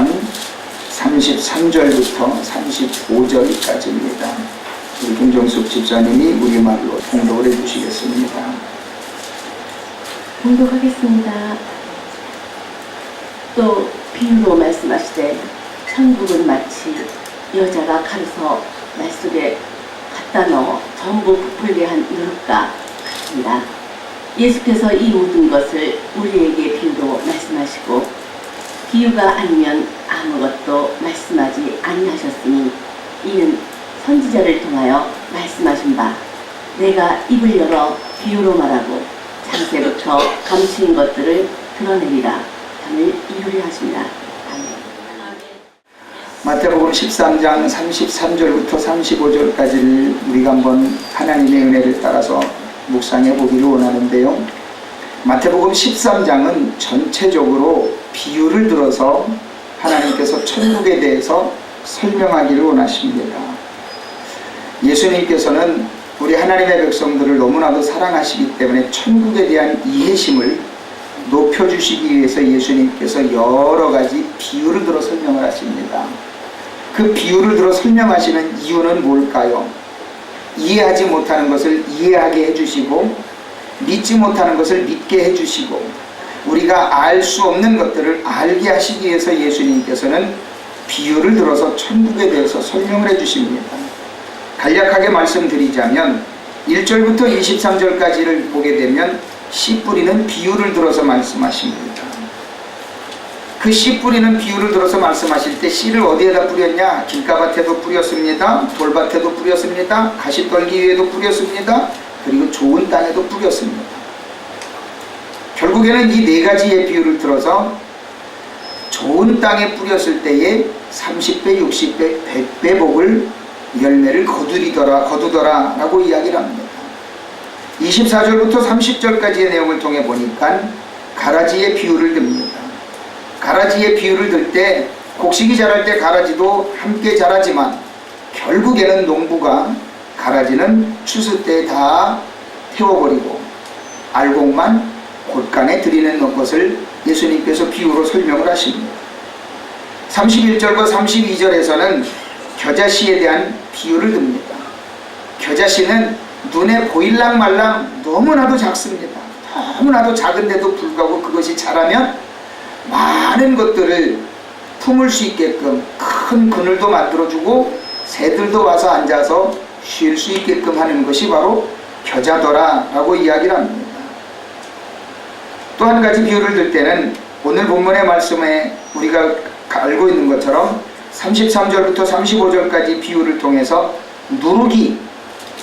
13장 33절부터 35절까지입니다. 우리 김정숙 집사님이 우리말로 봉독을 해주시겠습니다. 봉독하겠습니다. 또 비유로 말씀하시되 천국은 마치 여자가 가르서 말 속에 갖다 넣어 전부 부풀게 한 누룩과 같습니다. 예수께서 이 모든 것을 우리에게 비유로 말씀하시고 비유가 아니면 아무것도 말씀하지 아니하셨으니 이는 선지자를 통하여 말씀하신 바 내가 입을 열어 비유로 말하고 창세부터 감추인 것들을 드러내리라 함을 이루려 하십니다. 아멘. 마태복음 13장 33절부터 35절까지를 우리가 한번 하나님의 은혜를 따라서 묵상해 보기를 원하는데요. 마태복음 13장은 전체적으로 비유를 들어서 하나님께서 천국에 대해서 설명하기를 원하십니다. 예수님께서는 우리 하나님의 백성들을 너무나도 사랑하시기 때문에 천국에 대한 이해심을 높여주시기 위해서 예수님께서 여러 가지 비유를 들어 설명을 하십니다. 그 비유를 들어 설명하시는 이유는 뭘까요? 이해하지 못하는 것을 이해하게 해주시고 믿지 못하는 것을 믿게 해주시고 우리가 알 수 없는 것들을 알게 하시기 위해서 예수님께서는 비유를 들어서 천국에 대해서 설명을 해주십니다. 간략하게 말씀드리자면 1절부터 23절까지를 보게 되면 씨 뿌리는 비유를 들어서 말씀하십니다. 그 씨 뿌리는 비유를 들어서 말씀하실 때 씨를 어디에다 뿌렸냐? 길가밭에도 뿌렸습니다. 돌밭에도 뿌렸습니다. 가시떨기 위에도 뿌렸습니다. 그리고 좋은 땅에도 뿌렸습니다. 결국에는 이 네 가지의 비유를 들어서 좋은 땅에 뿌렸을 때에 30배, 60배, 100배 복을 열매를 거두더라 라고 이야기를 합니다. 24절부터 30절까지의 내용을 통해 보니까 가라지의 비유를 듭니다. 가라지의 비유를 들 때 곡식이 자랄 때 가라지도 함께 자라지만 결국에는 농부가 가라지는 추수 때 다 태워버리고 알곡만 곳간에 들이는 것을 예수님께서 비유로 설명을 하십니다. 31절과 32절에서는 겨자씨에 대한 비유를 듭니다. 겨자씨는 눈에 보일랑 말랑 너무나도 작습니다. 너무나도 작은데도 불구하고 그것이 자라면 많은 것들을 품을 수 있게끔 큰 그늘도 만들어주고 새들도 와서 앉아서 쉴 수 있게끔 하는 것이 바로 겨자더라 라고 이야기를 합니다. 또 한 가지 비유를 들 때는 오늘 본문의 말씀에 우리가 알고 있는 것처럼 33절부터 35절까지 비유를 통해서 누룩이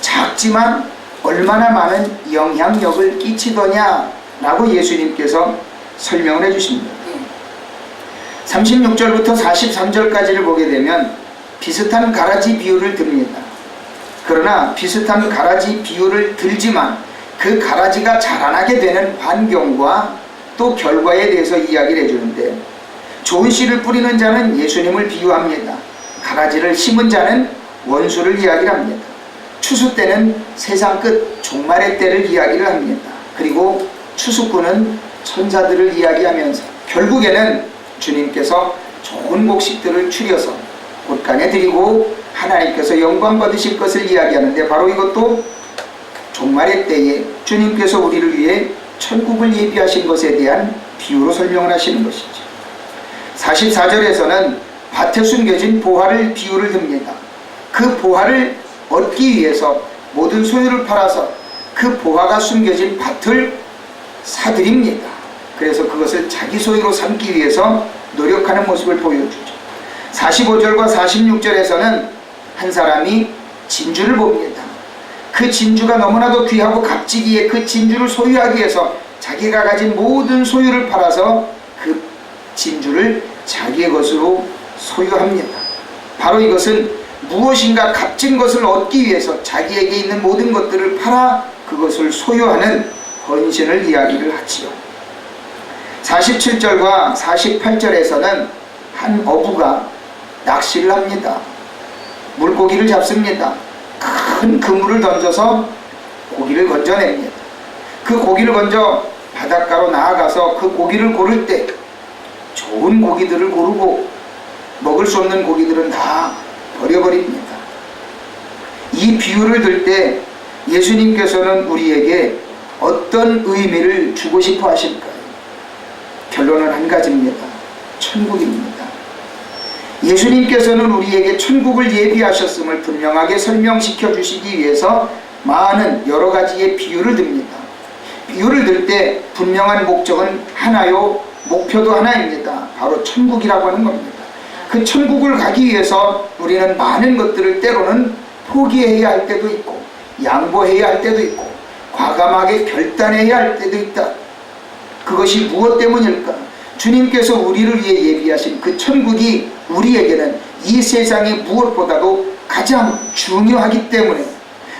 작지만 얼마나 많은 영향력을 끼치더냐 라고 예수님께서 설명을 해주십니다. 36절부터 43절까지를 보게 되면 비슷한 가라지 비유를 듭니다. 그러나 비슷한 가라지 비유를 들지만 그 가라지가 자라나게 되는 환경과 또 결과에 대해서 이야기를 해주는데 좋은 씨를 뿌리는 자는 예수님을 비유합니다. 가라지를 심은 자는 원수를 이야기를 합니다. 추수 때는 세상 끝 종말의 때를 이야기를 합니다. 그리고 추수꾼은 천사들을 이야기하면서 결국에는 주님께서 좋은 곡식들을 추려서 곳간에 드리고 하나님께서 영광 받으실 것을 이야기하는데 바로 이것도 종말의 때에 주님께서 우리를 위해 천국을 예비하신 것에 대한 비유로 설명을 하시는 것이죠. 44절에서는 밭에 숨겨진 보화를 비유를 듭니다. 그 보화를 얻기 위해서 모든 소유를 팔아서 그 보화가 숨겨진 밭을 사들입니다. 그래서 그것을 자기 소유로 삼기 위해서 노력하는 모습을 보여주죠. 45절과 46절에서는 한 사람이 진주를 봅니다. 그 진주가 너무나도 귀하고 값지기에 그 진주를 소유하기 위해서 자기가 가진 모든 소유를 팔아서 그 진주를 자기의 것으로 소유합니다. 바로 이것은 무엇인가 값진 것을 얻기 위해서 자기에게 있는 모든 것들을 팔아 그것을 소유하는 헌신을 이야기를 하지요. 47절과 48절에서는 한 어부가 낚시를 합니다. 물고기를 잡습니다. 큰 그물을 던져서 고기를 건져냅니다. 그 고기를 건져 바닷가로 나아가서 그 고기를 고를 때 좋은 고기들을 고르고 먹을 수 없는 고기들은 다 버려버립니다. 이 비유를 들 때 예수님께서는 우리에게 어떤 의미를 주고 싶어 하실까요? 결론은 한 가지입니다. 천국입니다. 예수님께서는 우리에게 천국을 예비하셨음을 분명하게 설명시켜 주시기 위해서 많은 여러 가지의 비유를 듭니다. 비유를 들 때 분명한 목적은 하나요, 목표도 하나입니다. 바로 천국이라고 하는 겁니다. 그 천국을 가기 위해서 우리는 많은 것들을 때로는 포기해야 할 때도 있고, 양보해야 할 때도 있고, 과감하게 결단해야 할 때도 있다. 그것이 무엇 때문일까? 주님께서 우리를 위해 예비하신 그 천국이 우리에게는 이 세상의 무엇보다도 가장 중요하기 때문에,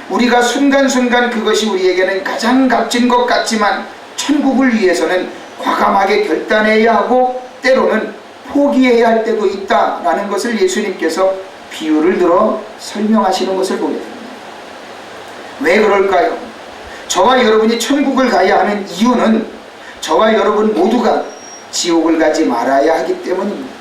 우리가 순간순간 그것이 우리에게는 가장 값진 것 같지만 천국을 위해서는 과감하게 결단해야 하고 때로는 포기해야 할 때도 있다라는 것을 예수님께서 비유를 들어 설명하시는 것을 보게 됩니다. 왜 그럴까요? 저와 여러분이 천국을 가야 하는 이유는 저와 여러분 모두가 지옥을 가지 말아야 하기 때문입니다.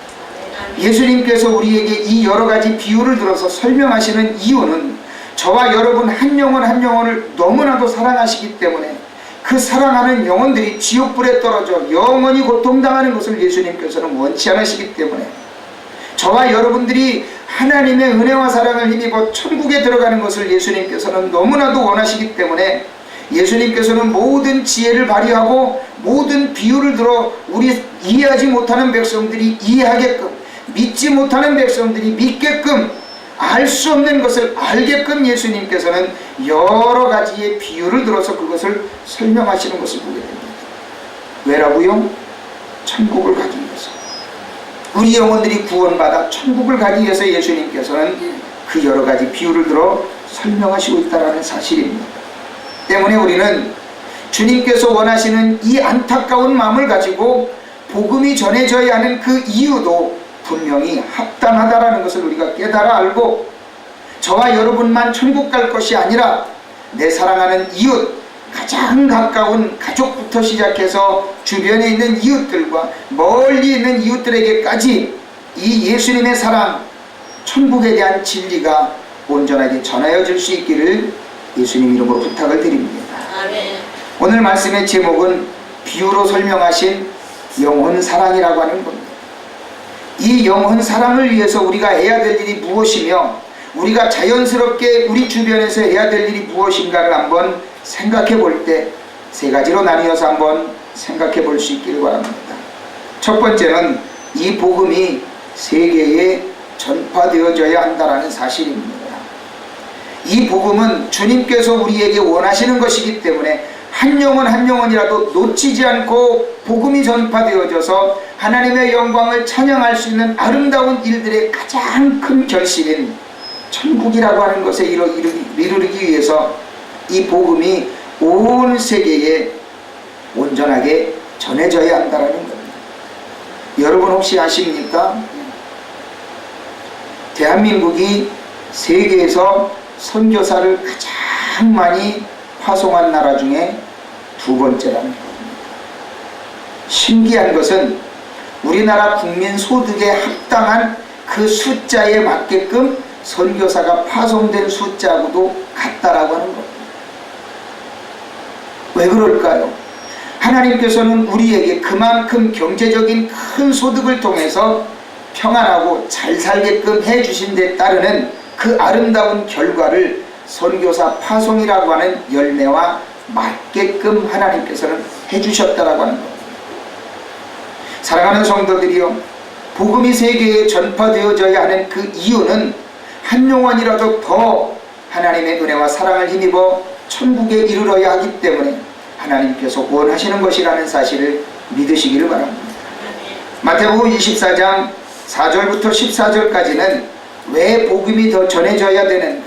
예수님께서 우리에게 이 여러 가지 비유를 들어서 설명하시는 이유는 저와 여러분 한 영혼 한 영혼을 너무나도 사랑하시기 때문에 그 사랑하는 영혼들이 지옥불에 떨어져 영원히 고통당하는 것을 예수님께서는 원치 않으시기 때문에, 저와 여러분들이 하나님의 은혜와 사랑을 힘입어 천국에 들어가는 것을 예수님께서는 너무나도 원하시기 때문에 예수님께서는 모든 지혜를 발휘하고 모든 비유를 들어 우리 이해하지 못하는 백성들이 이해하게끔, 믿지 못하는 백성들이 믿게끔, 알 수 없는 것을 알게끔 예수님께서는 여러 가지의 비유를 들어서 그것을 설명하시는 것을 보게 됩니다. 왜라고요? 천국을 가기 위해서. 우리 영혼들이 구원받아 천국을 가기 위해서 예수님께서는 그 여러 가지 비유를 들어 설명하시고 있다는 사실입니다. 때문에 우리는 주님께서 원하시는 이 안타까운 마음을 가지고 복음이 전해져야 하는 그 이유도 분명히 합당하다라는 것을 우리가 깨달아 알고, 저와 여러분만 천국 갈 것이 아니라 내 사랑하는 이웃, 가장 가까운 가족부터 시작해서 주변에 있는 이웃들과 멀리 있는 이웃들에게까지 이 예수님의 사랑, 천국에 대한 진리가 온전하게 전하여질 수 있기를 예수님 이름으로 부탁을 드립니다. 아멘. 오늘 말씀의 제목은 비유로 설명하신 영혼 사랑이라고 하는 겁니다. 이 영혼 사랑을 위해서 우리가 해야 될 일이 무엇이며 우리가 자연스럽게 우리 주변에서 해야 될 일이 무엇인가를 한번 생각해 볼 때 세 가지로 나뉘어서 한번 생각해 볼 수 있기를 바랍니다. 첫 번째는 이 복음이 세계에 전파되어져야 한다는 사실입니다. 이 복음은 주님께서 우리에게 원하시는 것이기 때문에 한 영혼 한 영혼이라도 놓치지 않고 복음이 전파되어져서 하나님의 영광을 찬양할 수 있는 아름다운 일들의 가장 큰 결실인 천국이라고 하는 것에 이르기 위해서 이 복음이 온 세계에 온전하게 전해져야 한다는 겁니다. 여러분 혹시 아십니까? 대한민국이 세계에서 선교사를 가장 많이 파송한 나라 중에 두 번째라는 겁니다. 신기한 것은 우리나라 국민 소득에 합당한 그 숫자에 맞게끔 선교사가 파송된 숫자하고도 같다라고 하는 겁니다. 왜 그럴까요? 하나님께서는 우리에게 그만큼 경제적인 큰 소득을 통해서 평안하고 잘 살게끔 해주신 데 따르는 그 아름다운 결과를 선교사 파송이라고 하는 열매와 맞게끔 하나님께서는 해주셨다라고 하는 겁니다. 사랑하는 성도들이요, 복음이 세계에 전파되어져야 하는 그 이유는 한 영혼이라도 더 하나님의 은혜와 사랑을 힘입어 천국에 이르러야 하기 때문에 하나님께서 원하시는 것이라는 사실을 믿으시기를 바랍니다. 마태복음 24장 4절부터 14절까지는 왜 복음이 더 전해져야 되는가,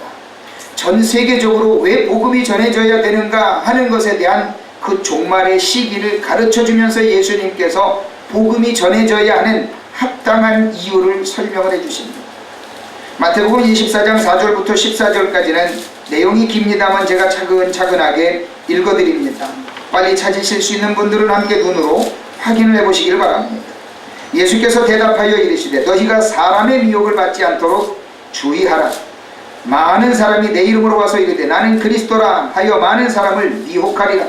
전 세계적으로 왜 복음이 전해져야 되는가 하는 것에 대한 그 종말의 시기를 가르쳐주면서 예수님께서 복음이 전해져야 하는 합당한 이유를 설명을 해주십니다. 마태복음 24장 4절부터 14절까지는 내용이 깁니다만 제가 차근차근하게 읽어드립니다. 빨리 찾으실 수 있는 분들은 함께 눈으로 확인을 해보시길 바랍니다. 예수께서 대답하여 이르시되 너희가 사람의 미혹을 받지 않도록 주의하라. 많은 사람이 내 이름으로 와서 이르되 나는 그리스도라 하여 많은 사람을 미혹하리라.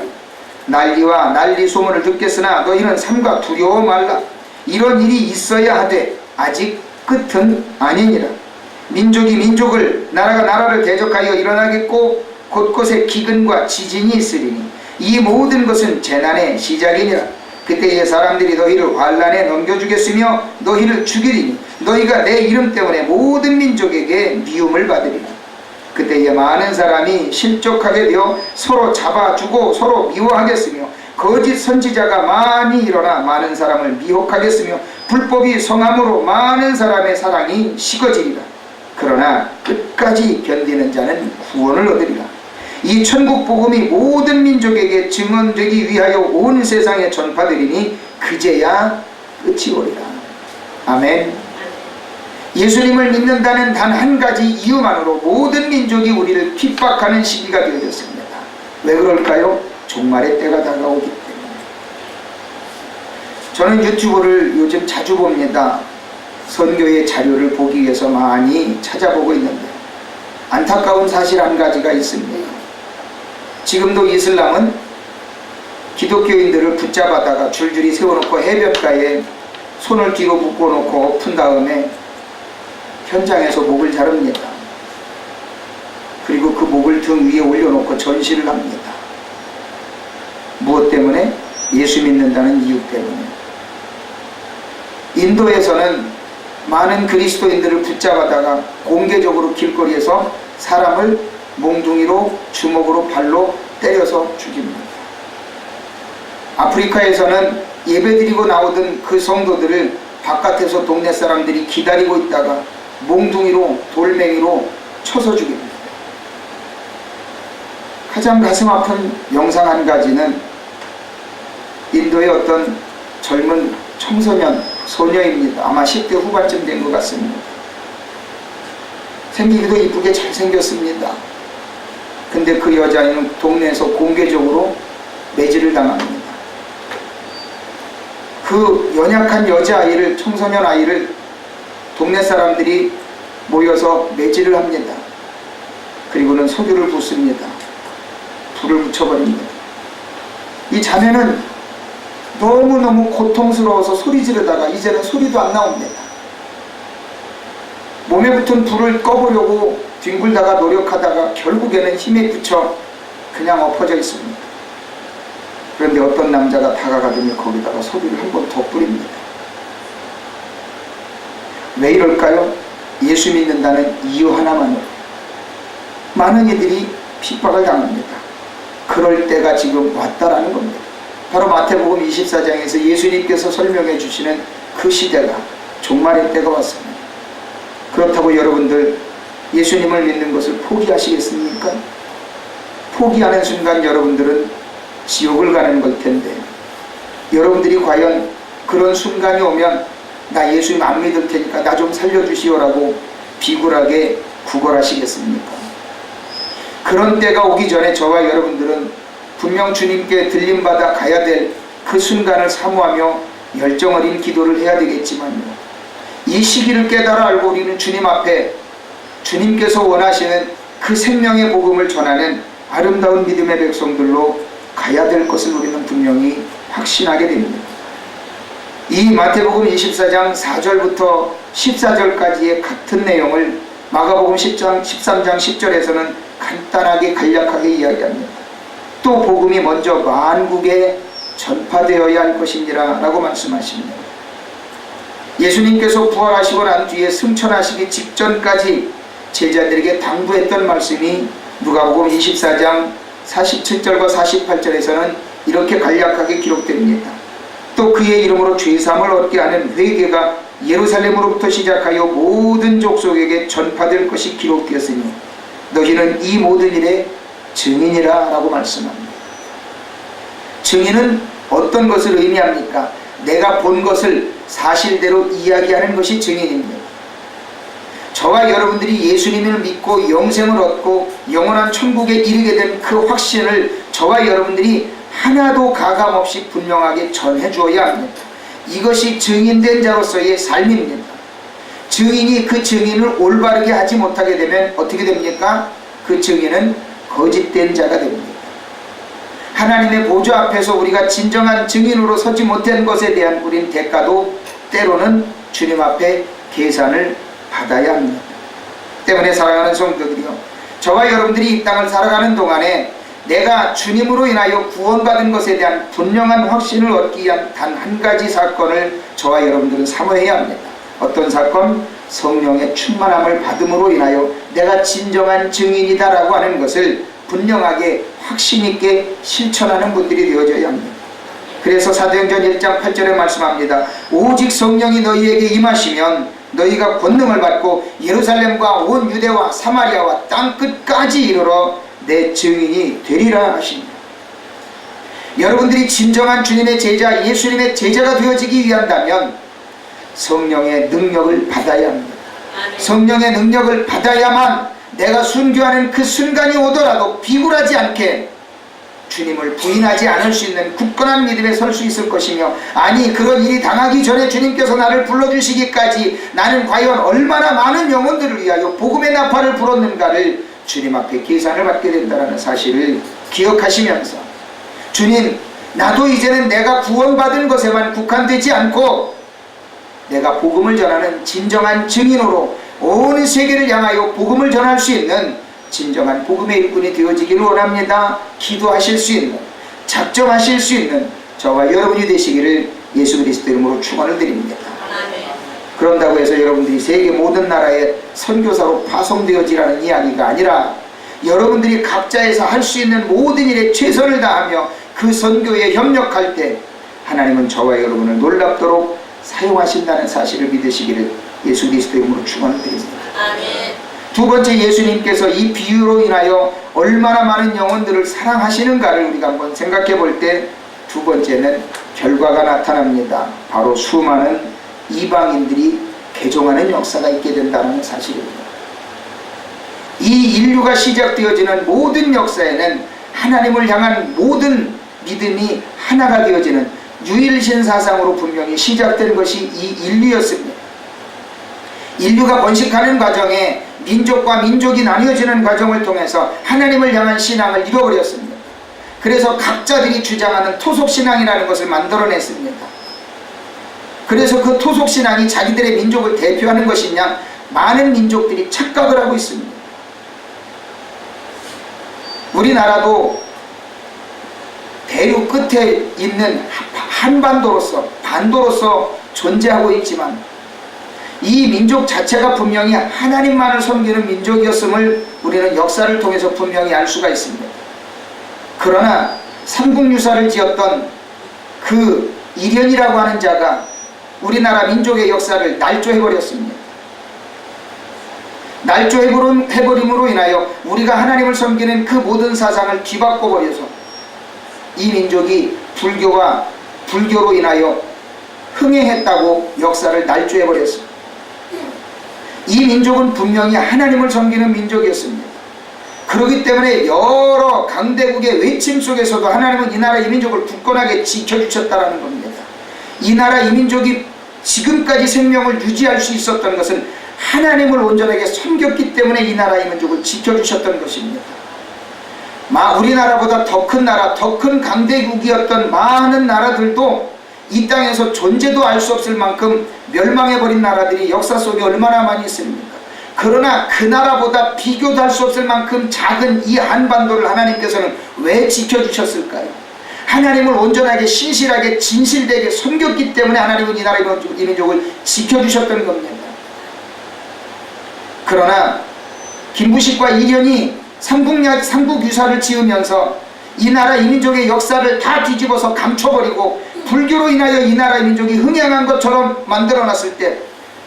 난리와 난리 소문을 듣겠으나 너희는 삼가 두려워 말라. 이런 일이 있어야 하되 아직 끝은 아니니라. 민족이 민족을, 나라가 나라를 대적하여 일어나겠고 곳곳에 기근과 지진이 있으리니 이 모든 것은 재난의 시작이니라. 그때에 사람들이 너희를 환난에 넘겨주겠으며 너희를 죽이리니 너희가 내 이름 때문에 모든 민족에게 미움을 받으리라. 그때에 많은 사람이 실족하게 되어 서로 잡아주고 서로 미워하겠으며 거짓 선지자가 많이 일어나 많은 사람을 미혹하겠으며 불법이 성함으로 많은 사람의 사랑이 식어지리라. 그러나 끝까지 견디는 자는 구원을 얻으리라. 이 천국 복음이 모든 민족에게 증언되기 위하여 온 세상에 전파되리니 그제야 끝이 오리라. 아멘. 예수님을 믿는다는 단 한 가지 이유만으로 모든 민족이 우리를 핍박하는 시기가 되어졌습니다. 왜 그럴까요? 종말의 때가 다가오기 때문에. 저는 유튜브를 요즘 자주 봅니다. 선교의 자료를 보기 위해서 많이 찾아보고 있는데 안타까운 사실 한 가지가 있습니다. 지금도 이슬람은 기독교인들을 붙잡아다가 줄줄이 세워놓고 해변가에 손을 뒤로 묶어놓고 푼 다음에 현장에서 목을 자릅니다. 그리고 그 목을 등 위에 올려놓고 전시를 합니다. 무엇 때문에? 예수 믿는다는 이유 때문에. 인도에서는 많은 그리스도인들을 붙잡아다가 공개적으로 길거리에서 사람을 몽둥이로, 주먹으로, 발로 때려서 죽입니다. 아프리카에서는 예배드리고 나오던 그 성도들을 바깥에서 동네 사람들이 기다리고 있다가 몽둥이로, 돌멩이로 쳐서 죽입니다. 가장 가슴 아픈 영상 한 가지는 인도의 어떤 젊은 청소년, 소녀입니다. 아마 10대 후반쯤 된 것 같습니다. 생기기도 이쁘게 잘생겼습니다. 근데 그 여자아이는 동네에서 공개적으로 매질을 당합니다. 그 연약한 여자아이를, 청소년 아이를 동네 사람들이 모여서 매질을 합니다. 그리고는 석유를 붓습니다. 불을 붙여버립니다. 이 자매는 너무너무 고통스러워서 소리 지르다가 이제는 소리도 안 나옵니다. 몸에 붙은 불을 꺼보려고 뒹굴다가 노력하다가 결국에는 힘에 붙여 그냥 엎어져 있습니다. 그런데 어떤 남자가 다가가더니 거기다가 소리를 한 번 더 뿌립니다. 왜 이럴까요? 예수 믿는다는 이유 하나만으로 많은 이들이 핍박을 당합니다. 그럴 때가 지금 왔다라는 겁니다. 바로 마태복음 24장에서 예수님께서 설명해 주시는 그 시대가, 종말의 때가 왔습니다. 그렇다고 여러분들 예수님을 믿는 것을 포기하시겠습니까? 포기하는 순간 여러분들은 지옥을 가는 걸 텐데, 여러분들이 과연 그런 순간이 오면 나 예수님 안 믿을 테니까 나 좀 살려주시오라고 비굴하게 구걸하시겠습니까? 그런 때가 오기 전에 저와 여러분들은 분명 주님께 들림받아 가야 될 그 순간을 사모하며 열정 어린 기도를 해야 되겠지만요, 이 시기를 깨달아 알고 우리는 주님 앞에 주님께서 원하시는 그 생명의 복음을 전하는 아름다운 믿음의 백성들로 가야 될 것을 우리는 분명히 확신하게 됩니다. 이 마태복음 24장 4절부터 14절까지의 같은 내용을 마가복음 13장 10절에서는 간단하게 간략하게 이야기합니다. 또 복음이 먼저 만국에 전파되어야 할 것이니라 라고 말씀하십니다. 예수님께서 부활하시고 난 뒤에 승천하시기 직전까지 제자들에게 당부했던 말씀이 누가복음 24장 47절과 48절에서는 이렇게 간략하게 기록됩니다. 또 그의 이름으로 죄사함을 얻게 하는 회개가 예루살렘으로부터 시작하여 모든 족속에게 전파될 것이 기록되었으니 너희는 이 모든 일의 증인이라 라고 말씀합니다. 증인은 어떤 것을 의미합니까? 내가 본 것을 사실대로 이야기하는 것이 증인입니다. 저와 여러분들이 예수님을 믿고 영생을 얻고 영원한 천국에 이르게 된 그 확신을 저와 여러분들이 하나도 가감없이 분명하게 전해 주어야 합니다. 이것이 증인된 자로서의 삶입니다. 증인이 그 증인을 올바르게 하지 못하게 되면 어떻게 됩니까? 그 증인은 거짓된 자가 됩니다. 하나님의 보좌 앞에서 우리가 진정한 증인으로 서지 못한 것에 대한 우린 대가도 때로는 주님 앞에 계산을 받아야 합니다. 때문에 사랑하는 성도들이요, 저와 여러분들이 이 땅을 살아가는 동안에 내가 주님으로 인하여 구원받은 것에 대한 분명한 확신을 얻기 위한 단 한 가지 사건을 저와 여러분들은 사모해야 합니다. 어떤 사건? 성령의 충만함을 받음으로 인하여 내가 진정한 증인이다라고 하는 것을 분명하게 확신있게 실천하는 분들이 되어져야 합니다. 그래서 사도행전 1장 8절에 말씀합니다. 오직 성령이 너희에게 임하시면 너희가 권능을 받고 예루살렘과 온 유대와 사마리아와 땅끝까지 이르러 내 증인이 되리라 하십니다. 여러분들이 진정한 주님의 제자, 예수님의 제자가 되어지기 위한다면 성령의 능력을 받아야 합니다. 성령의 능력을 받아야만 내가 순교하는 그 순간이 오더라도 비굴하지 않게 주님을 부인하지 않을 수 있는 굳건한 믿음에 설 수 있을 것이며, 아니 그런 일이 당하기 전에 주님께서 나를 불러주시기까지 나는 과연 얼마나 많은 영혼들을 위하여 복음의 나팔을 불었는가를 주님 앞에 계산을 받게 된다는 사실을 기억하시면서, 주님, 나도 이제는 내가 구원받은 것에만 국한되지 않고 내가 복음을 전하는 진정한 증인으로 온 세계를 향하여 복음을 전할 수 있는 진정한 복음의 일꾼이 되어지기를 원합니다. 기도하실 수 있는, 작정하실 수 있는 저와 여러분이 되시기를 예수 그리스도 이름으로 축원을 드립니다. 그런다고 해서 여러분들이 세계 모든 나라에 선교사로 파송되어지라는 이야기가 아니라, 여러분들이 각자에서 할 수 있는 모든 일에 최선을 다하며 그 선교에 협력할 때 하나님은 저와 여러분을 놀랍도록 사용하신다는 사실을 믿으시기를 예수 그리스도 이름으로 축원을 드립니다. 두 번째, 예수님께서 이 비유로 인하여 얼마나 많은 영혼들을 사랑하시는가를 우리가 한번 생각해 볼 때 두 번째는 결과가 나타납니다. 바로 수많은 이방인들이 개종하는 역사가 있게 된다는 사실입니다. 이 인류가 시작되어지는 모든 역사에는 하나님을 향한 모든 믿음이 하나가 되어지는 유일신 사상으로 분명히 시작된 것이 이 인류였습니다. 인류가 번식하는 과정에 민족과 민족이 나뉘어지는 과정을 통해서 하나님을 향한 신앙을 잃어버렸습니다. 그래서 각자들이 주장하는 토속신앙이라는 것을 만들어냈습니다. 그래서 그 토속신앙이 자기들의 민족을 대표하는 것이냐, 많은 민족들이 착각을 하고 있습니다. 우리나라도 대륙 끝에 있는 한반도로서, 반도로서 존재하고 있지만 이 민족 자체가 분명히 하나님만을 섬기는 민족이었음을 우리는 역사를 통해서 분명히 알 수가 있습니다. 그러나 삼국유사를 지었던 그 이련이라고 하는 자가 우리나라 민족의 역사를 날조해버렸습니다. 날조해버림으로 인하여 우리가 하나님을 섬기는 그 모든 사상을 뒤바꿔버려서 이 민족이 불교로 인하여 흥행했다고 역사를 날조해버렸습니다. 이 민족은 분명히 하나님을 섬기는 민족이었습니다. 그렇기 때문에 여러 강대국의 외침 속에서도 하나님은 이 나라 이 민족을 굳건하게 지켜주셨다는 겁니다. 이 나라 이 민족이 지금까지 생명을 유지할 수 있었던 것은 하나님을 온전하게 섬겼기 때문에 이 나라 이 민족을 지켜주셨던 것입니다. 우리나라보다 더 큰 나라, 더 큰 강대국이었던 많은 나라들도 이 땅에서 존재도 알 수 없을 만큼 멸망해버린 나라들이 역사 속에 얼마나 많이 있습니까? 그러나 그 나라보다 비교도 할 수 없을 만큼 작은 이 한반도를 하나님께서는 왜 지켜주셨을까요? 하나님을 온전하게 신실하게 진실되게 섬겼기 때문에 하나님은 이 나라 이 민족을 지켜주셨던 겁니다. 그러나 김부식과 이련이 삼국유사를 지으면서 이 나라 이 민족의 역사를 다 뒤집어서 감춰버리고 불교로 인하여 이 나라 이 민족이 흥행한 것처럼 만들어놨을 때,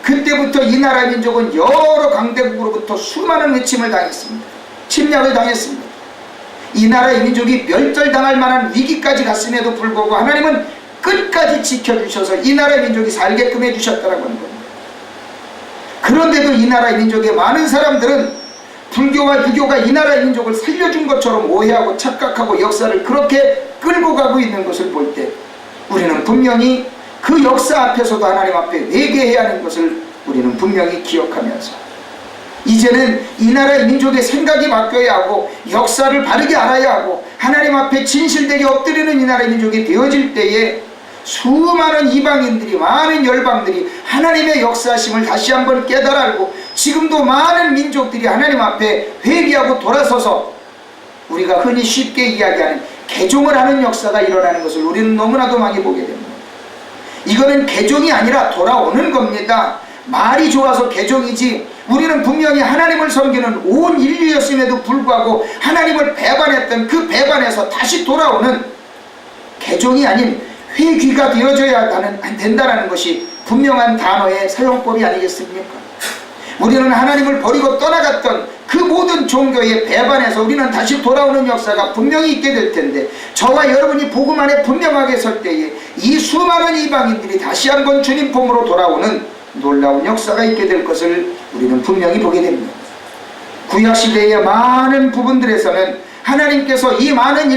그때부터 이 나라 이 민족은 여러 강대국으로부터 수많은 외침을 당했습니다. 침략을 당했습니다. 이 나라 이 민족이 멸절당할 만한 위기까지 갔음에도 불구하고 하나님은 끝까지 지켜주셔서 이 나라 이 민족이 살게끔 해주셨다라고 하는 겁니다. 그런데도 이 나라 이 민족의 많은 사람들은 불교와 유교가 이 나라의 민족을 살려준 것처럼 오해하고 착각하고 역사를 그렇게 끌고 가고 있는 것을 볼 때 우리는 분명히 그 역사 앞에서도 하나님 앞에 회개해야 하는 것을 우리는 분명히 기억하면서, 이제는 이 나라의 민족의 생각이 바뀌어야 하고 역사를 바르게 알아야 하고 하나님 앞에 진실되게 엎드리는 이 나라의 민족이 되어질 때에 수많은 이방인들이, 많은 열방들이 하나님의 역사심을 다시 한번 깨달아 알고, 지금도 많은 민족들이 하나님 앞에 회개하고 돌아서서 우리가 흔히 쉽게 이야기하는 개종을 하는 역사가 일어나는 것을 우리는 너무나도 많이 보게 됩니다. 이거는 개종이 아니라 돌아오는 겁니다. 말이 좋아서 개종이지, 우리는 분명히 하나님을 섬기는 온 인류였음에도 불구하고 하나님을 배반했던 그 배반에서 다시 돌아오는 개종이 아닌 회귀가 되어져야 된다는 것이 분명한 단어의 사용법이 아니겠습니까? 우리는 하나님을 버리고 떠나갔던 그 모든 종교의 배반에서 우리는 다시 돌아오는 역사가 분명히 있게 될 텐데, 저와 여러분이 복음 안에 분명하게 설 때에 이 수많은 이방인들이 다시 한번 주님 품으로 돌아오는 놀라운 역사가 있게 될 것을 우리는 분명히 보게 됩니다. 구약시대의 많은 부분들에서는 하나님께서 이 많은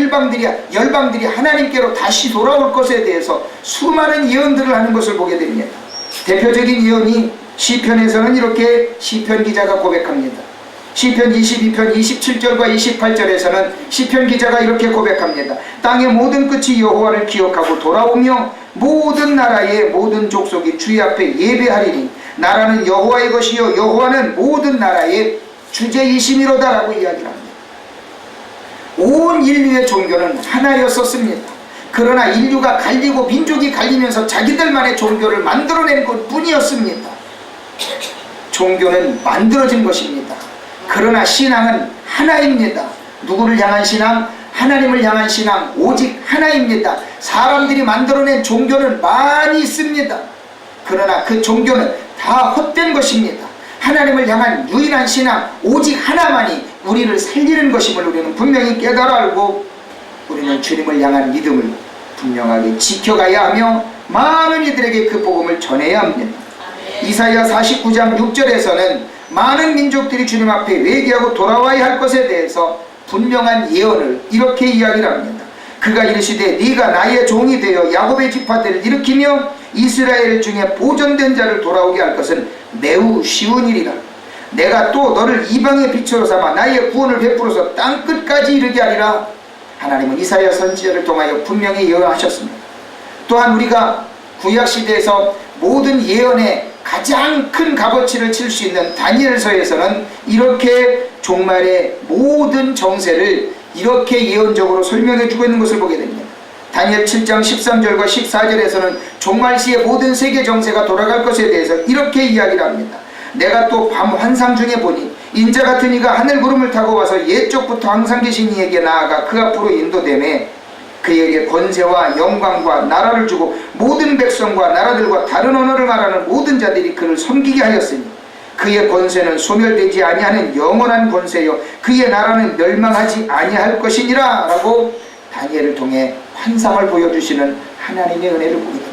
열방들이 하나님께로 다시 돌아올 것에 대해서 수많은 예언들을 하는 것을 보게 됩니다. 대표적인 예언이 시편에서는 이렇게 시편 기자가 고백합니다. 시편 22편 27절과 28절에서는 시편 기자가 이렇게 고백합니다. 땅의 모든 끝이 여호와를 기억하고 돌아오며 모든 나라의 모든 족속이 주의 앞에 예배하리니 나라는 여호와의 것이요 여호와는 모든 나라의 주제이심이로다 라고 이야기를 합니다. 온 인류의 종교는 하나였었습니다. 그러나 인류가 갈리고 민족이 갈리면서 자기들만의 종교를 만들어낸 것 뿐이었습니다. 종교는 만들어진 것입니다. 그러나 신앙은 하나입니다. 누구를 향한 신앙? 하나님을 향한 신앙, 오직 하나입니다. 사람들이 만들어낸 종교는 많이 있습니다. 그러나 그 종교는 다 헛된 것입니다. 하나님을 향한 유일한 신앙, 오직 하나만이 우리를 살리는 것임을 우리는 분명히 깨달아 알고, 우리는 주님을 향한 믿음을 분명하게 지켜가야 하며 많은 이들에게 그 복음을 전해야 합니다. 이사야 49장 6절에서는 많은 민족들이 주님 앞에 회개하고 돌아와야 할 것에 대해서 분명한 예언을 이렇게 이야기를 합니다. 그가 이르시되 네가 나의 종이 되어 야곱의 지파들을 일으키며 이스라엘 중에 보존된 자를 돌아오게 할 것은 매우 쉬운 일이라. 내가 또 너를 이방의 빛으로 삼아 나의 구원을 베풀어서 땅끝까지 이르게 하리라. 하나님은 이사야 선지자를 통하여 분명히 예언하셨습니다. 또한 우리가 구약시대에서 모든 예언에 가장 큰 값어치를 칠 수 있는 다니엘서에서는 이렇게 종말의 모든 정세를 이렇게 예언적으로 설명해 주고 있는 것을 보게 됩니다. 다니엘 7장 13절과 14절에서는 종말 시의 모든 세계 정세가 돌아갈 것에 대해서 이렇게 이야기를 합니다. 내가 또 밤 환상 중에 보니 인자 같은 이가 하늘 구름을 타고 와서 옛적부터 항상 계신 이에게 나아가 그 앞으로 인도되매 그에게 권세와 영광과 나라를 주고 모든 백성과 나라들과 다른 언어를 말하는 모든 자들이 그를 섬기게 하였으니 그의 권세는 소멸되지 아니하는 영원한 권세요 그의 나라는 멸망하지 아니할 것이니라 라고 다니엘을 통해 환상을 보여주시는 하나님의 은혜를 보게 됩니다.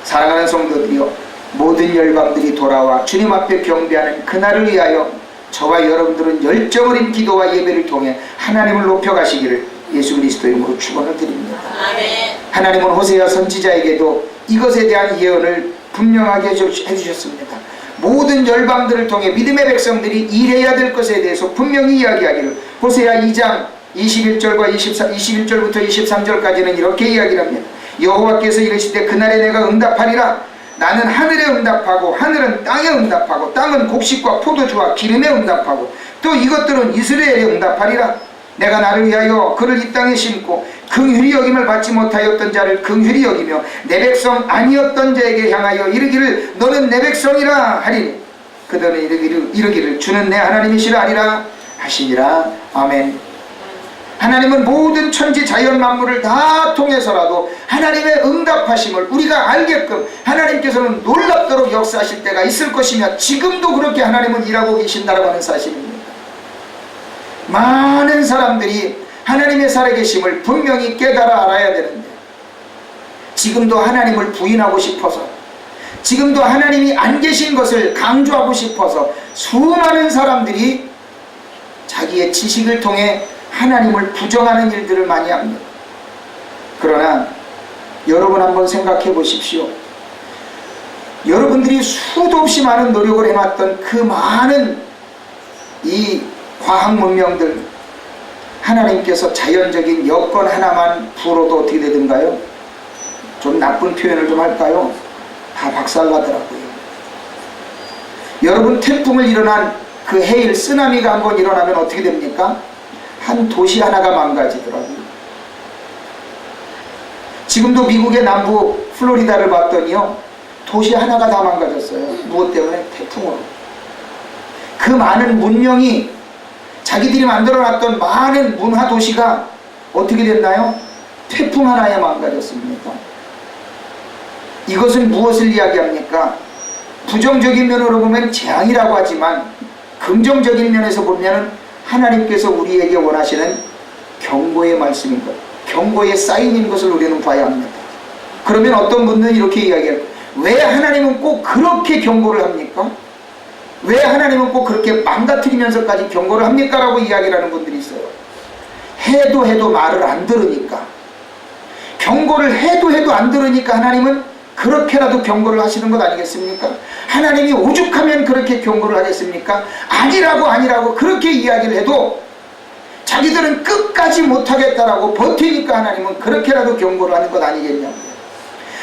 사랑하는 성도들이여, 모든 열방들이 돌아와 주님 앞에 경배하는 그날을 위하여 저와 여러분들은 열정 어린 기도와 예배를 통해 하나님을 높여가시기를 예수 그리스도 이름으로 축원을 드립니다. 아멘. 하나님은 호세아 선지자에게도 이것에 대한 예언을 분명하게 해주셨습니다. 모든 열방들을 통해 믿음의 백성들이 일해야 될 것에 대해서 분명히 이야기하기를 호세아 2장 21절과 21절부터 23절까지는 이렇게 이야기를 합니다. 여호와께서 이르시되 그날에 내가 응답하리라. 나는 하늘에 응답하고 하늘은 땅에 응답하고 땅은 곡식과 포도주와 기름에 응답하고 또 이것들은 이스라엘에 응답하리라. 내가 나를 위하여 그를 이 땅에 심고 긍휼히 여김을 받지 못하였던 자를 긍휼히 여기며 내 백성 아니었던 자에게 향하여 이르기를 너는 내 백성이라 하리니 그들은 이르기를 주는 내 하나님이시라 하리라 하시니라. 아멘. 하나님은 모든 천지 자연 만물을 다 통해서라도 하나님의 응답하심을 우리가 알게끔 하나님께서는 놀랍도록 역사하실 때가 있을 것이며 지금도 그렇게 하나님은 일하고 계신다라고 하는 사실입니다. 많은 사람들이 하나님의 살아계심을 분명히 깨달아 알아야 되는데 지금도 하나님을 부인하고 싶어서, 지금도 하나님이 안 계신 것을 강조하고 싶어서 수많은 사람들이 자기의 지식을 통해 하나님을 부정하는 일들을 많이 합니다. 그러나 여러분 한번 생각해 보십시오. 여러분들이 수도 없이 많은 노력을 해놨던 그 많은 이 과학 문명들, 하나님께서 자연적인 여건 하나만 불어도 어떻게 되던가요? 좀 나쁜 표현을 좀 할까요? 다 박살나더라고요. 여러분, 태풍을 일어난 그 해일 쓰나미가 한번 일어나면 어떻게 됩니까? 한 도시 하나가 망가지더라고요. 지금도 미국의 남부 플로리다를 봤더니요, 도시 하나가 다 망가졌어요. 무엇 때문에? 태풍으로. 그 많은 문명이, 자기들이 만들어놨던 많은 문화 도시가 어떻게 됐나요? 태풍 하나에 망가졌습니다. 이것은 무엇을 이야기합니까? 부정적인 면으로 보면 재앙이라고 하지만 긍정적인 면에서 보면 하나님께서 우리에게 원하시는 경고의 말씀인 것, 경고의 사인인 것을 우리는 봐야 합니다. 그러면 어떤 분들은 이렇게 이야기해요. 왜 하나님은 꼭 그렇게 경고를 합니까? 왜 하나님은 꼭 그렇게 망가뜨리면서까지 경고를 합니까? 라고 이야기를 하는 분들이 있어요. 해도 말을 안 들으니까, 경고를 해도 안 들으니까 하나님은 그렇게라도 경고를 하시는 것 아니겠습니까? 하나님이 오죽하면 그렇게 경고를 하겠습니까? 아니라고 그렇게 이야기를 해도 자기들은 끝까지 못하겠다라고 버티니까 하나님은 그렇게라도 경고를 하는 것 아니겠냐고요.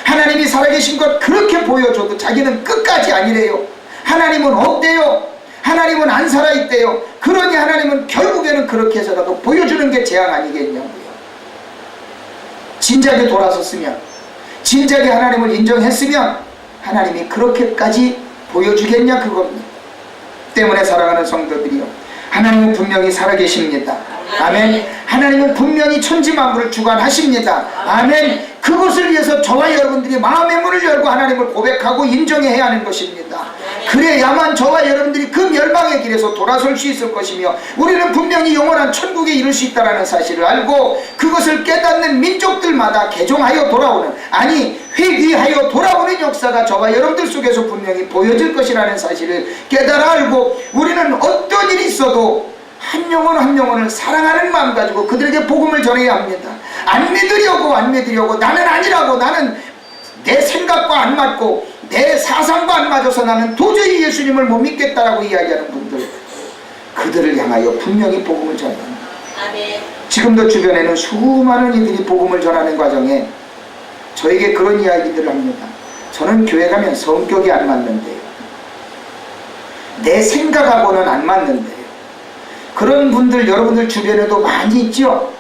하나님이 살아계신 것 그렇게 보여줘도 자기는 끝까지 아니래요. 하나님은 없대요. 하나님은 안 살아있대요. 그러니 하나님은 결국에는 그렇게 해서라도 보여주는 게 재앙 아니겠냐고요. 진작에 돌아섰으면, 진작에 하나님을 인정했으면 하나님이 그렇게까지 보여주겠냐 그겁니다. 때문에 사랑하는 성도들이요, 하나님은 분명히 살아계십니다. 아멘. 하나님은 분명히 천지만물을 주관하십니다. 아멘. 그것을 위해서 저와 여러분들이 마음의 문을 열고 하나님을 고백하고 인정해야 하는 것입니다. 그래야만 저와 여러분들이 그 멸망의 길에서 돌아설 수 있을 것이며, 우리는 분명히 영원한 천국에 이룰 수 있다는 사실을 알고 그것을 깨닫는 민족들마다 개종하여 돌아오는, 아니 회귀하여 돌아오는 역사가 저와 여러분들 속에서 분명히 보여질 것이라는 사실을 깨달아 알고, 우리는 어떤 일이 있어도 한 영혼 한 영혼을 사랑하는 마음 가지고 그들에게 복음을 전해야 합니다. 안 믿으려고 나는 아니라고, 나는 내 생각과 안 맞고 내 사상과 안 맞아서 나는 도저히 예수님을 못 믿겠다라고 이야기하는 분들, 그들을 향하여 분명히 복음을 전해야 합니다. 지금도 주변에는 수많은 이들이 복음을 전하는 과정에 저에게 그런 이야기들을 합니다. 저는 교회 가면 성격이 안 맞는데요, 내 생각하고는 안 맞는데요. 그런 분들 여러분들 주변에도 많이 있죠.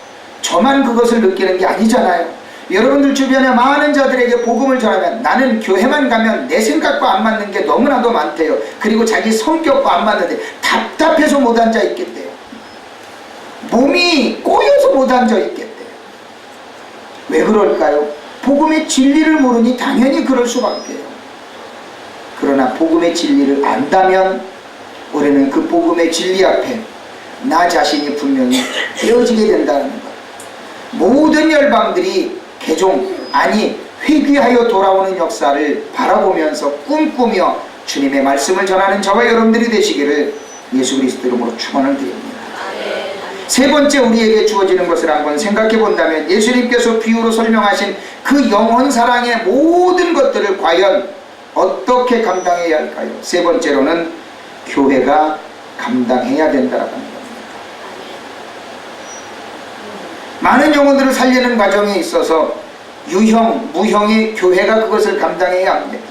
저만 그것을 느끼는 게 아니잖아요. 여러분들 주변에 많은 자들에게 복음을 전하면, 나는 교회만 가면 내 생각과 안 맞는 게 너무나도 많대요. 그리고 자기 성격과 안 맞는데 답답해서 못 앉아 있겠대요. 몸이 꼬여서 못 앉아 있겠대요. 왜 그럴까요? 복음의 진리를 모르니 당연히 그럴 수밖에요. 그러나 복음의 진리를 안다면 우리는 그 복음의 진리 앞에 나 자신이 분명히 깨어지게 된다는 것. 모든 열방들이 개종, 아니 회귀하여 돌아오는 역사를 바라보면서 꿈꾸며 주님의 말씀을 전하는 저와 여러분들이 되시기를 예수 그리스도 이름으로 축원을 드립니다. 세 번째 우리에게 주어지는 것을 한번 생각해 본다면, 예수님께서 비유로 설명하신 그 영혼 사랑의 모든 것들을 과연 어떻게 감당해야 할까요? 세 번째로는 교회가 감당해야 된다라고 합니다. 많은 영혼들을 살리는 과정에 있어서 유형, 무형의 교회가 그것을 감당해야 합니다.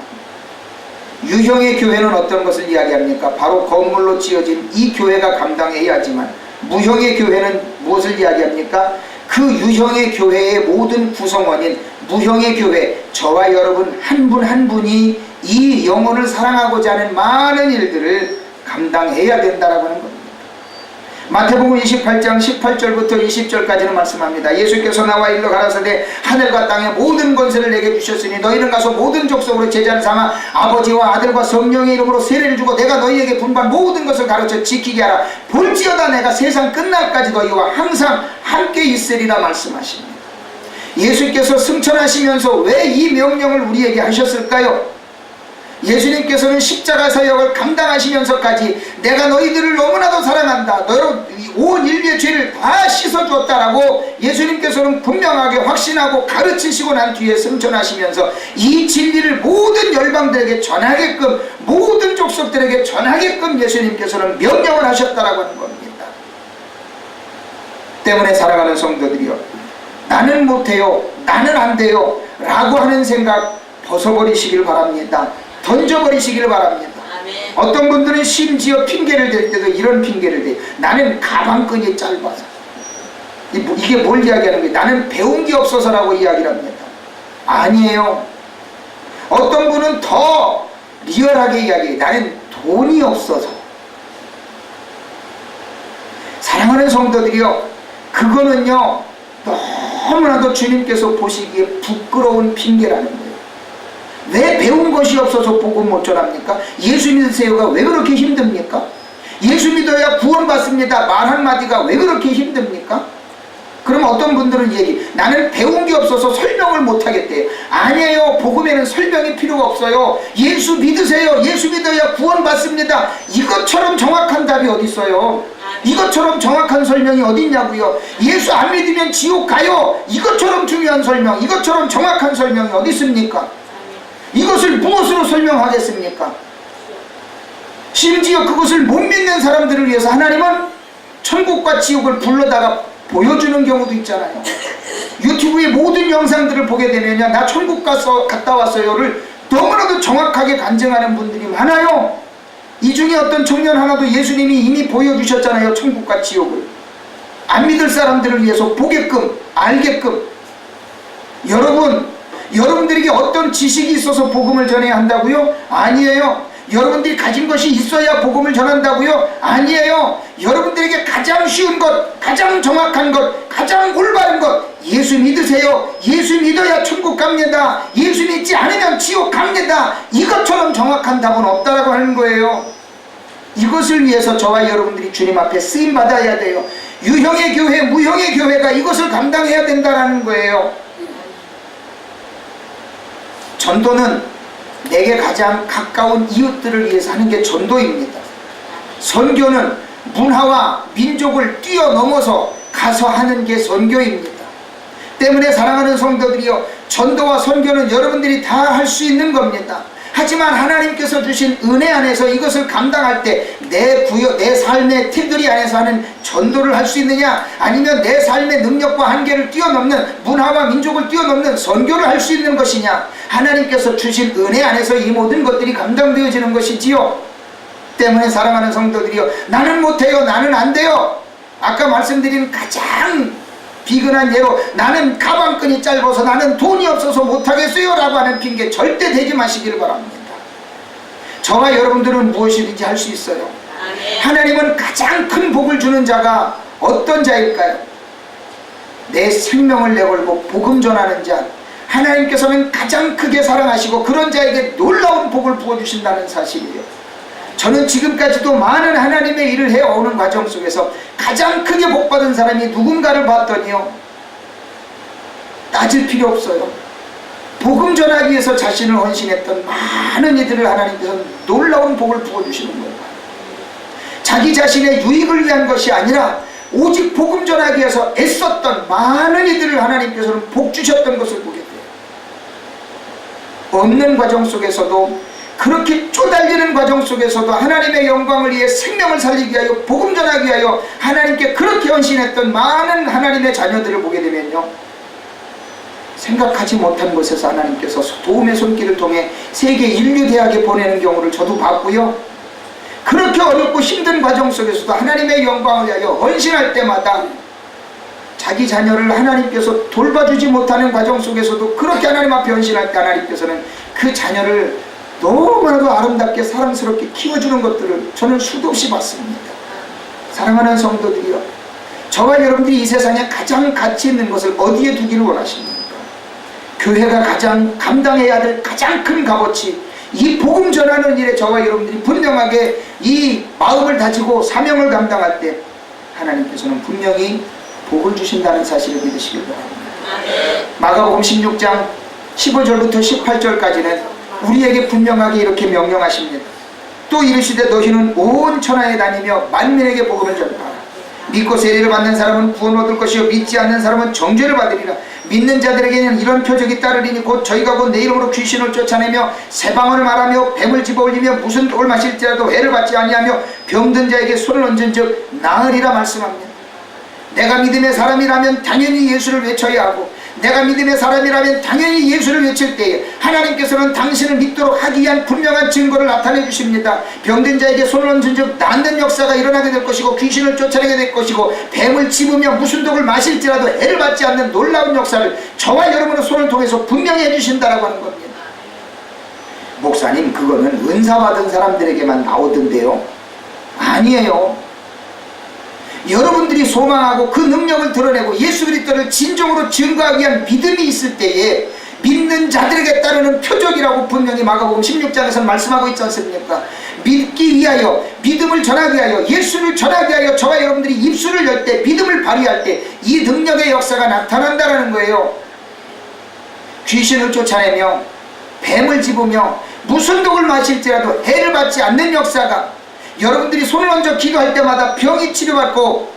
유형의 교회는 어떤 것을 이야기합니까? 바로 건물로 지어진 이 교회가 감당해야 하지만, 무형의 교회는 무엇을 이야기합니까? 그 유형의 교회의 모든 구성원인 무형의 교회, 저와 여러분 한 분 한 분이 이 영혼을 사랑하고자 하는 많은 일들을 감당해야 된다라고 하는 겁니다. 마태복음 28장 18절부터 20절까지는 말씀합니다. 예수께서 나와 일러 가라사대, 하늘과 땅의 모든 권세를 내게 주셨으니 너희는 가서 모든 족속으로 제자를 삼아 아버지와 아들과 성령의 이름으로 세례를 주고 내가 너희에게 분부한 모든 것을 가르쳐 지키게 하라. 볼지어다 내가 세상 끝날까지 너희와 항상 함께 있으리라 말씀하십니다. 예수께서 승천하시면서 왜 이 명령을 우리에게 하셨을까요? 예수님께서는 십자가 사역을 감당하시면서까지 내가 너희들을 너무나도 사랑한다, 너로 온 인류의 죄를 다 씻어주었다라고 예수님께서는 분명하게 확신하고 가르치시고 난 뒤에 승천하시면서 이 진리를 모든 열방들에게 전하게끔, 모든 족속들에게 전하게끔 예수님께서는 명령을 하셨다라고 하는 겁니다. 때문에 사랑하는 성도들이요, 나는 못해요, 나는 안 돼요 라고 하는 생각 벗어버리시길 바랍니다. 던져버리시길 바랍니다. 아멘. 어떤 분들은 심지어 핑계를 댈 때도 이런 핑계를 대요. 나는 가방끈이 짧아서. 이게 뭘 이야기하는 거예요? 나는 배운 게 없어서라고 이야기를 합니다. 아니에요. 어떤 분은 더 리얼하게 이야기해요. 나는 돈이 없어서. 사랑하는 성도들이요, 그거는요 너무나도 주님께서 보시기에 부끄러운 핑계라는 거예요. 왜 배운 것이 없어서 복음 못 전합니까? 예수 믿으세요가 왜 그렇게 힘듭니까? 예수 믿어야 구원받습니다 말 한마디가 왜 그렇게 힘듭니까? 그럼 어떤 분들은 얘기, 나는 배운 게 없어서 설명을 못 하겠대요. 아니에요. 복음에는 설명이 필요가 없어요. 예수 믿으세요. 예수 믿어야 구원받습니다. 이것처럼 정확한 답이 어디 있어요? 이것처럼 정확한 설명이 어디 있냐고요. 예수 안 믿으면 지옥 가요. 이것처럼 중요한 설명, 이것처럼 정확한 설명이 어디 있습니까? 이것을 무엇으로 설명하겠습니까? 심지어 그것을 못 믿는 사람들을 위해서 하나님은 천국과 지옥을 불러다가 보여주는 경우도 있잖아요. 유튜브의 모든 영상들을 보게 되면요, 나 천국 갔다 왔어요를 너무나도 정확하게 간증하는 분들이 많아요. 이 중에 어떤 청년 하나도 예수님이 이미 보여주셨잖아요. 천국과 지옥을. 안 믿을 사람들을 위해서 보게끔, 알게끔. 여러분들에게 어떤 지식이 있어서 복음을 전해야 한다고요? 아니에요. 여러분들이 가진 것이 있어야 복음을 전한다고요? 아니에요. 여러분들에게 가장 쉬운 것, 가장 정확한 것, 가장 올바른 것, 예수 믿으세요. 예수 믿어야 천국 갑니다. 예수 믿지 않으면 지옥 갑니다. 이것처럼 정확한 답은 없다라고 하는 거예요. 이것을 위해서 저와 여러분들이 주님 앞에 쓰임 받아야 돼요. 유형의 교회, 무형의 교회가 이것을 감당해야 된다는 거예요. 전도는 내게 가장 가까운 이웃들을 위해서 하는 게 전도입니다. 선교는 문화와 민족을 뛰어넘어서 가서 하는 게 선교입니다. 때문에 사랑하는 성도들이요, 전도와 선교는 여러분들이 다 할 수 있는 겁니다. 하지만 하나님께서 주신 은혜 안에서 이것을 감당할 때 내 삶의 틀들이 안에서 하는 전도를 할 수 있느냐, 아니면 내 삶의 능력과 한계를 뛰어넘는, 문화와 민족을 뛰어넘는 선교를 할 수 있는 것이냐, 하나님께서 주신 은혜 안에서 이 모든 것들이 감당되어지는 것이지요. 때문에 사랑하는 성도들이요, 나는 못해요, 나는 안 돼요. 아까 말씀드린 가장 비근한 예로, 나는 가방끈이 짧아서, 나는 돈이 없어서 못하겠어요 라고 하는 핑계 절대 대지 마시기를 바랍니다. 저와 여러분들은 무엇이든지 할 수 있어요. 하나님은 가장 큰 복을 주는 자가 어떤 자일까요? 내 생명을 내걸고 복음 전하는 자. 하나님께서는 가장 크게 사랑하시고 그런 자에게 놀라운 복을 부어주신다는 사실이에요. 저는 지금까지도 많은 하나님의 일을 해오는 과정 속에서 가장 크게 복받은 사람이 누군가를 봤더니요, 따질 필요 없어요. 복음 전하기 위해서 자신을 헌신했던 많은 이들을 하나님께서 놀라운 복을 부어주시는 거예요. 자기 자신의 유익을 위한 것이 아니라 오직 복음 전하기 위해서 애썼던 많은 이들을 하나님께서는 복 주셨던 것을 보게 돼요. 없는 과정 속에서도, 그렇게 쪼달리는 과정 속에서도 하나님의 영광을 위해 생명을 살리기 위하여, 복음 전하기 위하여 하나님께 그렇게 헌신했던 많은 하나님의 자녀들을 보게 되면요, 생각하지 못한 곳에서 하나님께서 도움의 손길을 통해 세계 인류대학에 보내는 경우를 저도 봤고요, 그렇게 어렵고 힘든 과정 속에서도 하나님의 영광을 위하여 헌신할 때마다 자기 자녀를 하나님께서 돌봐주지 못하는 과정 속에서도 그렇게 하나님 앞에 헌신할 때 하나님께서는 그 자녀를 너무나도 아름답게 사랑스럽게 키워주는 것들을 저는 수도 없이 봤습니다. 사랑하는 성도들이요, 저와 여러분들이 이 세상에 가장 가치 있는 것을 어디에 두기를 원하십니까? 교회가 가장 감당해야 될 가장 큰 값어치, 이 복음 전하는 일에 저와 여러분들이 분명하게 이 마음을 다지고 사명을 감당할 때 하나님께서는 분명히 복을 주신다는 사실을 믿으시길 바랍니다. 마가복음 16장 15절부터 18절까지는 우리에게 분명하게 이렇게 명령하십니다. 또 이르시되 너희는 온 천하에 다니며 만민에게 복음을 전파하라. 믿고 세례를 받는 사람은 구원 얻을 것이요 믿지 않는 사람은 정죄를 받으리라. 믿는 자들에게는 이런 표적이 따르리니 곧 저희가 곧 내 이름으로 귀신을 쫓아내며 새 방언을 말하며 뱀을 집어올리며 무슨 독을 마실지라도 해를 받지 아니하며 병든 자에게 손을 얹은 즉 나으리라 말씀합니다. 내가 믿음의 사람이라면 당연히 예수를 외쳐야 하고, 내가 믿음의 사람이라면 당연히 예수를 외칠 때에 하나님께서는 당신을 믿도록 하기 위한 분명한 증거를 나타내 주십니다. 병든 자에게 손을 얹은 즉 낫는 역사가 일어나게 될 것이고, 귀신을 쫓아내게 될 것이고, 뱀을 집으며 무슨 독을 마실지라도 해를 받지 않는 놀라운 역사를 저와 여러분의 손을 통해서 분명히 해주신다라고 하는 겁니다. 목사님, 그거는 은사 받은 사람들에게만 나오던데요. 아니에요. 여러분들이 소망하고 그 능력을 드러내고 예수 그리스도를 진정으로 증거하기 위한 믿음이 있을 때에 믿는 자들에게 따르는 표적이라고 분명히 마가복음 16장에서 말씀하고 있지 않습니까? 믿기 위하여, 믿음을 전하기 위하여, 예수를 전하기 위하여 저와 여러분들이 입술을 열 때, 믿음을 발휘할 때 이 능력의 역사가 나타난다는 거예요. 귀신을 쫓아내며 뱀을 집으며 무슨 독을 마실지라도 해를 받지 않는 역사가, 여러분들이 손을 얹어 기도할 때마다 병이 치료받고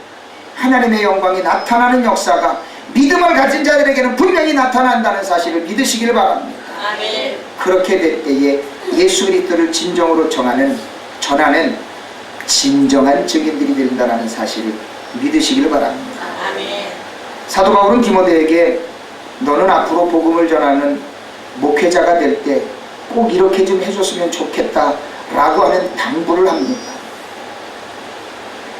하나님의 영광이 나타나는 역사가 믿음을 가진 자들에게는 분명히 나타난다는 사실을 믿으시길 바랍니다. 아멘. 그렇게 될 때에 예수 그리스도를 진정으로 전하는 진정한 증인들이 된다는 사실을 믿으시길 바랍니다. 아멘. 사도 바울은 디모데에게 너는 앞으로 복음을 전하는 목회자가 될 때 꼭 이렇게 좀 해줬으면 좋겠다 라고 하는 당부를 합니다.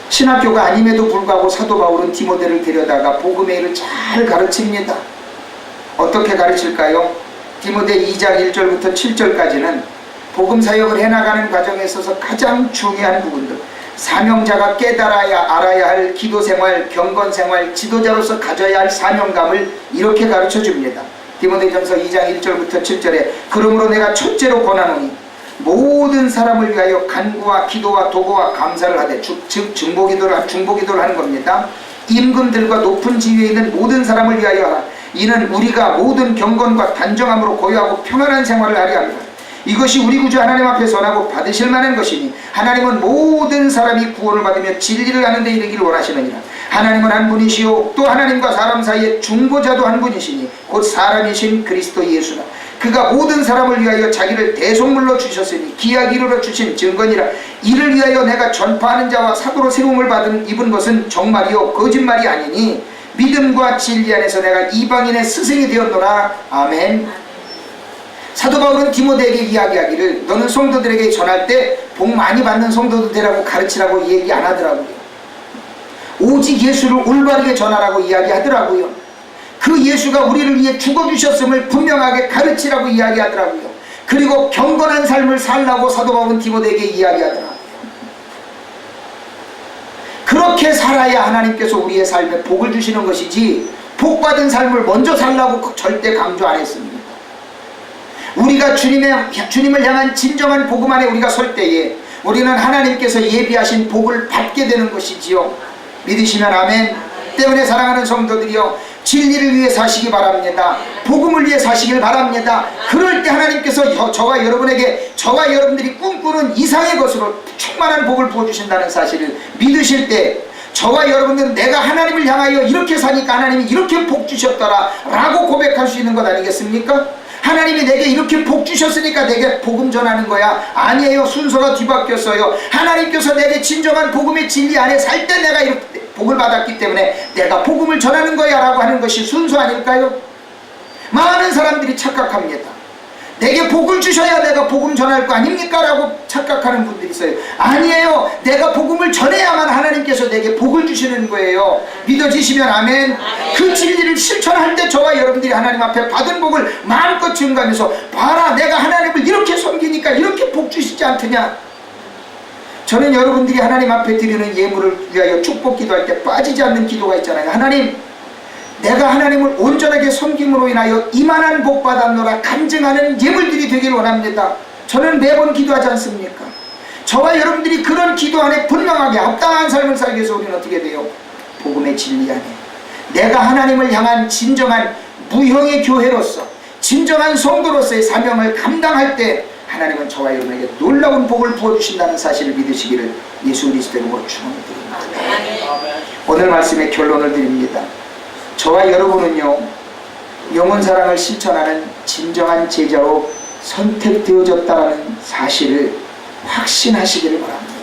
신학교가 아님에도 불구하고 사도 바울은 디모데를 데려다가 복음의 일을 잘 가르칩니다. 어떻게 가르칠까요? 디모데 2장 1절부터 7절까지는 복음 사역을 해나가는 과정에 있어서 가장 중요한 부분들, 사명자가 깨달아야 알아야 할 기도생활, 경건생활, 지도자로서 가져야 할 사명감을 이렇게 가르쳐줍니다. 디모데전서 2장 1절부터 7절에 그러므로 내가 첫째로 권하노니 모든 사람을 위하여 간구와 기도와 도구와 감사를 하되, 즉 중보기도를 하는 겁니다. 임금들과 높은 지위에 있는 모든 사람을 위하여 하라. 이는 우리가 모든 경건과 단정함으로 고요하고 평안한 생활을 하려 합니다. 이것이 우리 구주 하나님 앞에 선하고 받으실 만한 것이니 하나님은 모든 사람이 구원을 받으며 진리를 아는 데 이르기를 원하시느니라. 하나님은 한 분이시요 또 하나님과 사람 사이에 중보자도 한 분이시니 곧 사람이신 그리스도 예수라. 그가 모든 사람을 위하여 자기를 대속물로 주셨으니 기약이 이르러 주신 증거니라. 이를 위하여 내가 전파하는 자와 사도로 세움을 입은 것은 정말이요 거짓말이 아니니 믿음과 진리 안에서 내가 이방인의 스승이 되었노라. 아멘. 사도 바울은 디모데에게 이야기하기를 너는 성도들에게 전할 때 복 많이 받는 성도들 되라고 가르치라고 얘기 안 하더라고요. 오직 예수를 올바르게 전하라고 이야기하더라고요. 그 예수가 우리를 위해 죽어주셨음을 분명하게 가르치라고 이야기하더라고요. 그리고 경건한 삶을 살라고 사도 바울은 디모데에게 이야기하더라고요. 그렇게 살아야 하나님께서 우리의 삶에 복을 주시는 것이지 복받은 삶을 먼저 살라고 절대 강조 안 했습니다. 우리가 주님을 향한 진정한 복음 안에 우리가 설 때에 우리는 하나님께서 예비하신 복을 받게 되는 것이지요. 믿으시면 아멘. 때문에 사랑하는 성도들이여, 진리를 위해 사시기 바랍니다. 복음을 위해 사시길 바랍니다. 그럴 때 하나님께서 저와 여러분들이 꿈꾸는 이상의 것으로 충만한 복을 부어주신다는 사실을 믿으실 때 저와 여러분들은 내가 하나님을 향하여 이렇게 사니까 하나님이 이렇게 복 주셨더라 라고 고백할 수 있는 것 아니겠습니까? 하나님이 내게 이렇게 복 주셨으니까 내게 복음 전하는 거야. 아니에요. 순서가 뒤바뀌었어요. 하나님께서 내게 진정한 복음의 진리 안에 살 때 내가 이렇게 복을 받았기 때문에 내가 복음을 전하는 거야 라고 하는 것이 순서 아닐까요? 많은 사람들이 착각합니다. 내게 복을 주셔야 내가 복음 전할 거 아닙니까? 라고 착각하는 분들이 있어요. 아니에요. 내가 복음을 전해야만 하나님께서 내게 복을 주시는 거예요. 믿어지시면 아멘. 그 진리를 실천할 때 저와 여러분들이 하나님 앞에 받은 복을 마음껏 증거하면서 봐라, 내가 하나님을 이렇게 섬기니까 이렇게 복 주시지 않더냐. 저는 여러분들이 하나님 앞에 드리는 예물을 위하여 축복 기도할 때 빠지지 않는 기도가 있잖아요. 하나님, 내가 하나님을 온전하게 섬김으로 인하여 이만한 복 받았노라 간증하는 예물들이 되길 원합니다. 저는 매번 기도하지 않습니까? 저와 여러분들이 그런 기도 안에 분명하게 합당한 삶을 살기 위해서 우리는 어떻게 돼요? 복음의 진리 안에 내가 하나님을 향한 진정한 무형의 교회로서 진정한 성도로서의 사명을 감당할 때 하나님은 저와 여러분에게 놀라운 복을 부어주신다는 사실을 믿으시기를 예수 그리스도 이름으로 축원드립니다. 오늘 말씀의 결론을 드립니다. 저와 여러분은요, 영혼 사랑을 실천하는 진정한 제자로 선택되어졌다는 사실을 확신하시기를 바랍니다.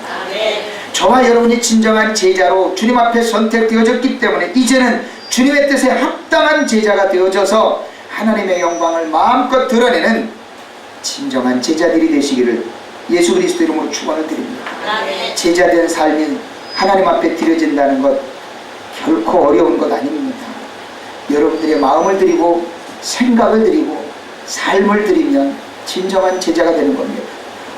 저와 여러분이 진정한 제자로 주님 앞에 선택되어졌기 때문에 이제는 주님의 뜻에 합당한 제자가 되어져서 하나님의 영광을 마음껏 드러내는 진정한 제자들이 되시기를 예수 그리스도 이름으로 축원을 드립니다. 제자된 삶이 하나님 앞에 드려진다는 것 결코 어려운 것 아닙니다. 여러분들의 마음을 드리고 생각을 드리고 삶을 드리면 진정한 제자가 되는 겁니다.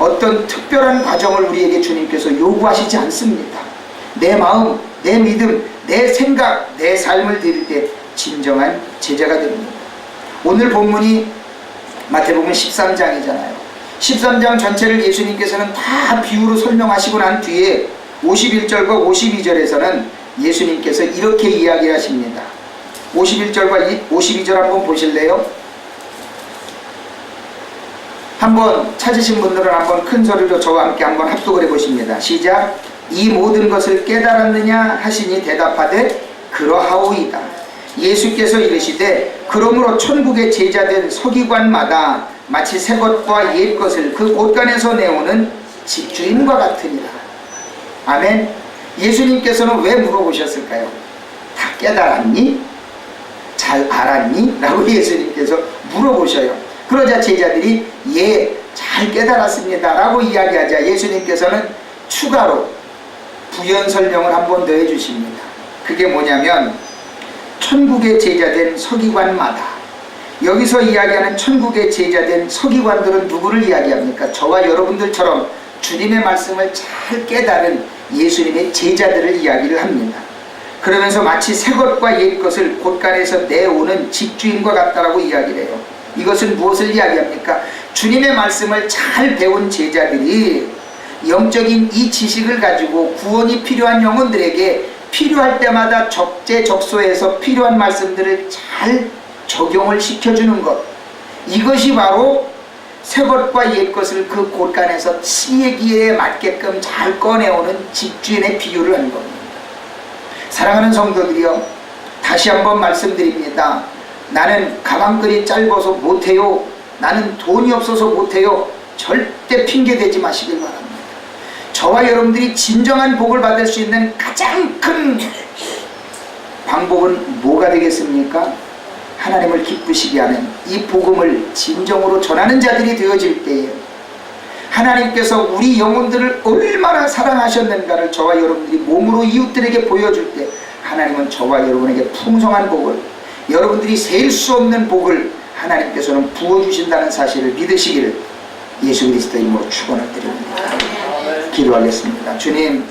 어떤 특별한 과정을 우리에게 주님께서 요구하시지 않습니다. 내 마음, 내 믿음, 내 생각, 내 삶을 드릴 때 진정한 제자가 됩니다. 오늘 본문이 마태복음 13장이잖아요. 13장 전체를 예수님께서는 다 비유로 설명하시고 난 뒤에 51절과 52절에서는 예수님께서 이렇게 이야기를 하십니다. 51절과 52절 한번 보실래요? 한번 찾으신 분들은 한번 큰 소리로 저와 함께 한번 합독을 해보십니다. 시작. 이 모든 것을 깨달았느냐 하시니 대답하되 그러하오이다. 예수께서 이르시되 그러므로 천국의 제자된 서기관마다 마치 새 것과 옛 것을 그 곳간에서 내오는 집주인과 같으니라. 아멘. 예수님께서는 왜 물어보셨을까요? 다 깨달았니? 잘 알았니? 라고 예수님께서 물어보셔요. 그러자 제자들이 예, 잘 깨달았습니다 라고 이야기하자 예수님께서는 추가로 부연 설명을 한 번 더 해주십니다. 그게 뭐냐면 천국의 제자된 서기관마다, 여기서 이야기하는 천국의 제자된 서기관들은 누구를 이야기합니까? 저와 여러분들처럼 주님의 말씀을 잘 깨달은 예수님의 제자들을 이야기를 합니다. 그러면서 마치 새 것과 옛 것을 곳간에서 내오는 집주인과 같다라고 이야기를 해요. 이것은 무엇을 이야기합니까? 주님의 말씀을 잘 배운 제자들이 영적인 이 지식을 가지고 구원이 필요한 영혼들에게 필요할 때마다 적재적소에서 필요한 말씀들을 잘 적용을 시켜주는 것, 이것이 바로 새 것과 옛 것을 그 곳간에서 시의 기회에 맞게끔 잘 꺼내오는 집주인의 비유를 한 겁니다. 사랑하는 성도들이여, 다시 한번 말씀드립니다. 나는 가방끈이 짧아서 못해요, 나는 돈이 없어서 못해요, 절대 핑계대지 마시길 바랍니다. 저와 여러분들이 진정한 복을 받을 수 있는 가장 큰 방법은 뭐가 되겠습니까? 하나님을 기쁘시게 하는 이 복음을 진정으로 전하는 자들이 되어질 때에 하나님께서 우리 영혼들을 얼마나 사랑하셨는가를 저와 여러분들이 몸으로 이웃들에게 보여줄 때 하나님은 저와 여러분에게 풍성한 복을, 여러분들이 셀 수 없는 복을 하나님께서는 부어주신다는 사실을 믿으시기를 예수 그리스도 이름으로 축원을 드립니다. 기도하겠습니다. 주님,